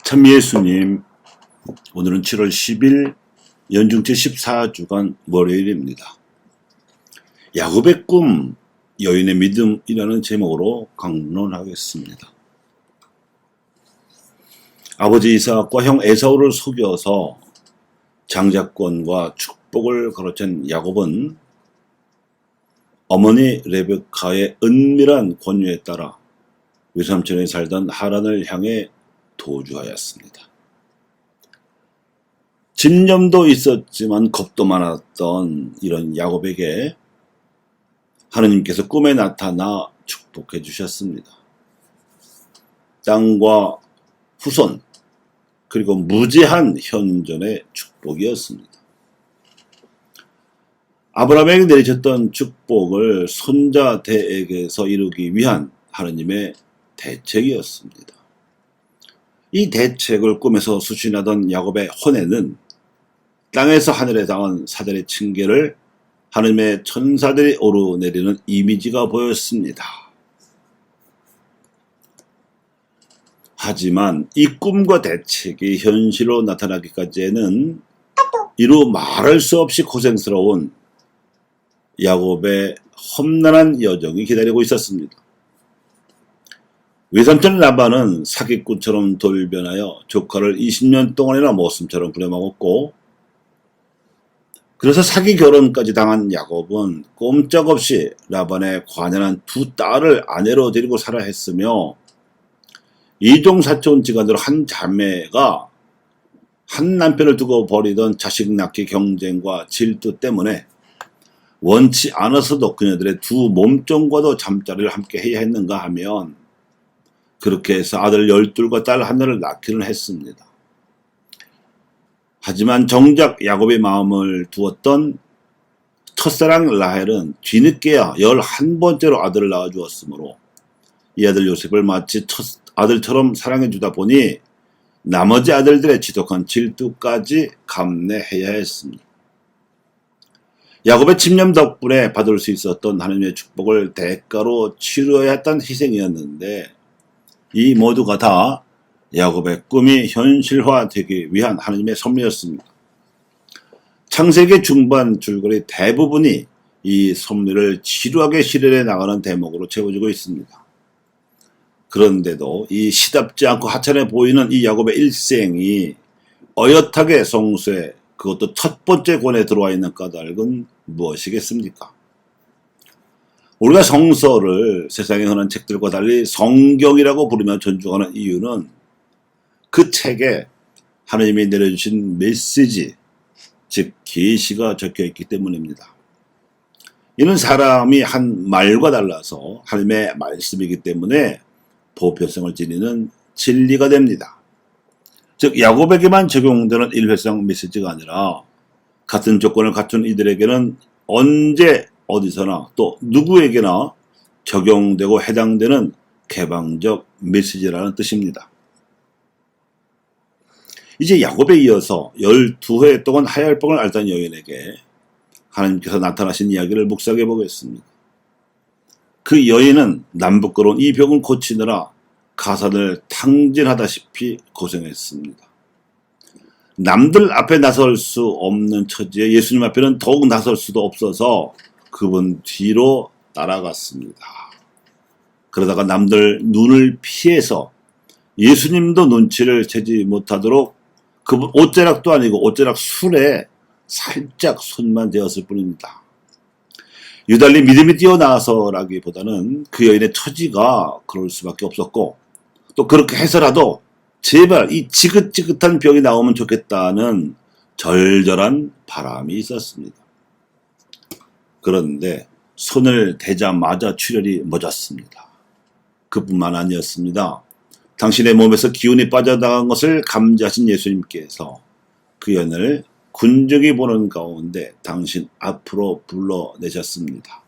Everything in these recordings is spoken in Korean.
참 예수님, 오늘은 7월 10일 연중제 14주간 월요일입니다. 야곱의 꿈, 여인의 믿음이라는 제목으로 강론하겠습니다. 아버지 이삭과 형 에사우를 속여서 장자권과 축복을 거로챈 야곱은 어머니 레베카의 은밀한 권유에 따라 외삼촌이 살던 하란을 향해 도주하였습니다. 집념도 있었지만 겁도 많았던 이런 야곱에게 하느님께서 꿈에 나타나 축복해 주셨습니다. 땅과 후손 그리고 무제한 현존의 축복이었습니다. 아브라함에게 내리셨던 축복을 손자대에게서 이루기 위한 하느님의 대책이었습니다. 이 대책을 꿈에서 수신하던 야곱의 혼에는 땅에서 하늘에 닿은 사자의 징계를 하느님의 천사들이 오르내리는 이미지가 보였습니다. 하지만 이 꿈과 대책이 현실로 나타나기까지에는 이루 말할 수 없이 고생스러운 야곱의 험난한 여정이 기다리고 있었습니다. 외삼촌 라반은 사기꾼처럼 돌변하여 조카를 20년 동안이나 모습처럼 부려먹었고, 그래서 사기 결혼까지 당한 야곱은 꼼짝없이 라반의 관연한 두 딸을 아내로 데리고 살아 했으며, 이종 사촌 지간으로 한 자매가 한 남편을 두고 벌이던 자식 낳기 경쟁과 질투 때문에 원치 않아서도 그녀들의 두 몸종과도 잠자리를 함께 해야 했는가 하면 그렇게 해서 아들 12과 딸 하나를 낳기는 했습니다. 하지만 정작 야곱의 마음을 두었던 첫사랑 라헬은 뒤늦게야 11번째로 아들을 낳아주었으므로 이 아들 요셉을 마치 첫 아들처럼 사랑해주다 보니 나머지 아들들의 지독한 질투까지 감내해야 했습니다. 야곱의 집념 덕분에 받을 수 있었던 하나님의 축복을 대가로 치루어야 했던 희생이었는데 이 모두가 다 야곱의 꿈이 현실화되기 위한 하나님의 섭리였습니다. 창세기 중반 줄거리 대부분이 이 섭리를 지루하게 실현해 나가는 대목으로 채워지고 있습니다. 그런데도 이 시답지 않고 하찮아 보이는 이 야곱의 일생이 어엿하게 성수에 그것도 첫 번째 권에 들어와 있는 까닭은 무엇이겠습니까? 우리가 성서를 세상에 흔한 책들과 달리 성경이라고 부르며 존중하는 이유는 그 책에 하나님이 내려주신 메시지, 즉 계시가 적혀있기 때문입니다. 이는 사람이 한 말과 달라서 하나님의 말씀이기 때문에 보편성을 지니는 진리가 됩니다. 즉 야곱에게만 적용되는 일회성 메시지가 아니라 같은 조건을 갖춘 이들에게는 언제 어디서나 또 누구에게나 적용되고 해당되는 개방적 메시지라는 뜻입니다. 이제 야곱에 이어서 12회 동안 하얄병을 앓던 여인에게 하나님께서 나타나신 이야기를 묵상해 보겠습니다. 그 여인은 남부끄러운 이 병을 고치느라 가산을 탕진하다시피 고생했습니다. 남들 앞에 나설 수 없는 처지에 예수님 앞에는 더욱 나설 수도 없어서 그분 뒤로 따라갔습니다. 그러다가 남들 눈을 피해서 예수님도 눈치를 채지 못하도록 그분 옷자락도 아니고 옷자락 술에 살짝 손만 대었을 뿐입니다. 유달리 믿음이 뛰어나서라기보다는 그 여인의 처지가 그럴 수밖에 없었고, 또 그렇게 해서라도 제발 이 지긋지긋한 병이 나오면 좋겠다는 절절한 바람이 있었습니다. 그런데 손을 대자마자 출혈이 멎었습니다. 그뿐만 아니었습니다. 당신의 몸에서 기운이 빠져나간 것을 감지하신 예수님께서 그 여인을 군중이 보는 가운데 당신 앞으로 불러내셨습니다.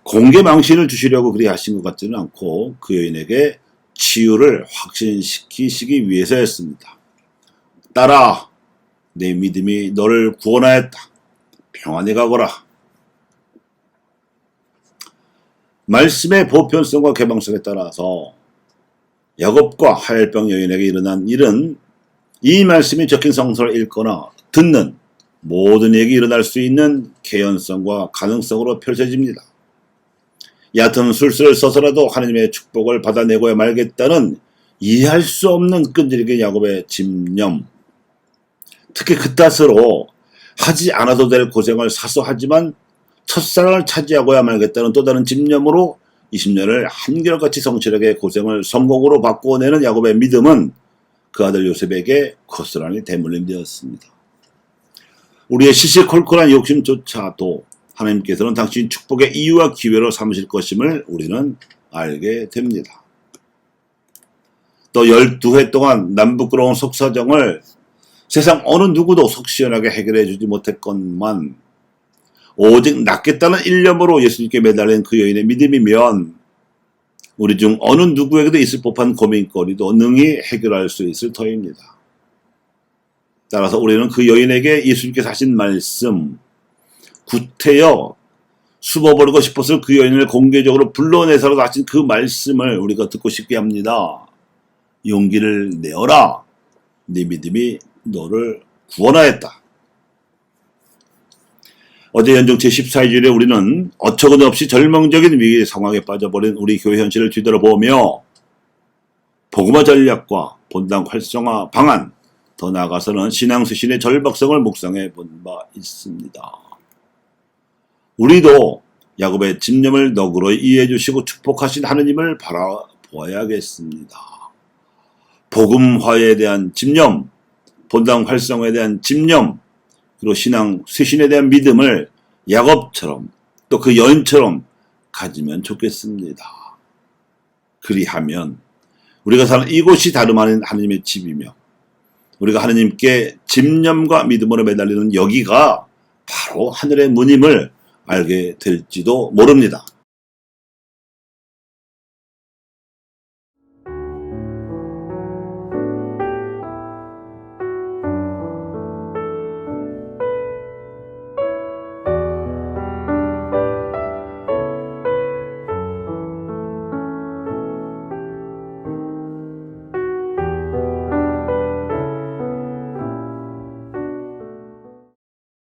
공개 망신을 주시려고 그리 하신 것 같지는 않고 그 여인에게 치유를 확신시키시기 위해서였습니다. 딸아, 내 믿음이 너를 구원하였다. 평안히 가거라. 말씀의 보편성과 개방성에 따라서 야곱과 하엘병 여인에게 일어난 일은 이 말씀이 적힌 성서를 읽거나 듣는 모든 이에게 일어날 수 있는 개연성과 가능성으로 펼쳐집니다. 얕은 술수를 써서라도 하나님의 축복을 받아내고야 말겠다는 이해할 수 없는 끈질긴 야곱의 집념, 특히 그탓으로 하지 않아도 될 고생을 사소하지만 첫사랑을 차지하고야 말겠다는 또 다른 집념으로 20년을 한결같이 성실하게 고생을 성공으로 바꾸어내는 야곱의 믿음은 그 아들 요셉에게 고스란히 대물림되었습니다. 우리의 시시콜콜한 욕심조차도 하나님께서는 당신 축복의 이유와 기회로 삼으실 것임을 우리는 알게 됩니다. 또 12해 동안 남부끄러운 속사정을 세상 어느 누구도 속 시원하게 해결해 주지 못했건만 오직 낫겠다는 일념으로 예수님께 매달린 그 여인의 믿음이면 우리 중 어느 누구에게도 있을 법한 고민거리도 능히 해결할 수 있을 터입니다. 따라서 우리는 그 여인에게 예수님께서 하신 말씀, 구태여 숨어버리고 싶었을 그 여인을 공개적으로 불러내서라도 하신 그 말씀을 우리가 듣고 싶게 합니다. 용기를 내어라. 네 믿음이 너를 구원하였다. 어제 연중 제14주일에 우리는 어처구니 없이 절망적인 위기 상황에 빠져버린 우리 교회 현실을 뒤돌아보며 복음화 전략과 본당 활성화 방안, 더 나아가서는 신앙 쇄신의 절박성을 묵상해 본 바 있습니다. 우리도 야곱의 집념을 너그러이 이해해 주시고 축복하신 하느님을 바라보아야겠습니다. 복음화에 대한 집념, 본당 활성화에 대한 집념, 그리고 신앙 쇄신에 대한 믿음을 야곱처럼 또 그 여인처럼 가지면 좋겠습니다. 그리하면 우리가 사는 이곳이 다름 아닌 하느님의 집이며 우리가 하느님께 집념과 믿음으로 매달리는 여기가 바로 하늘의 문임을 알게 될지도 모릅니다.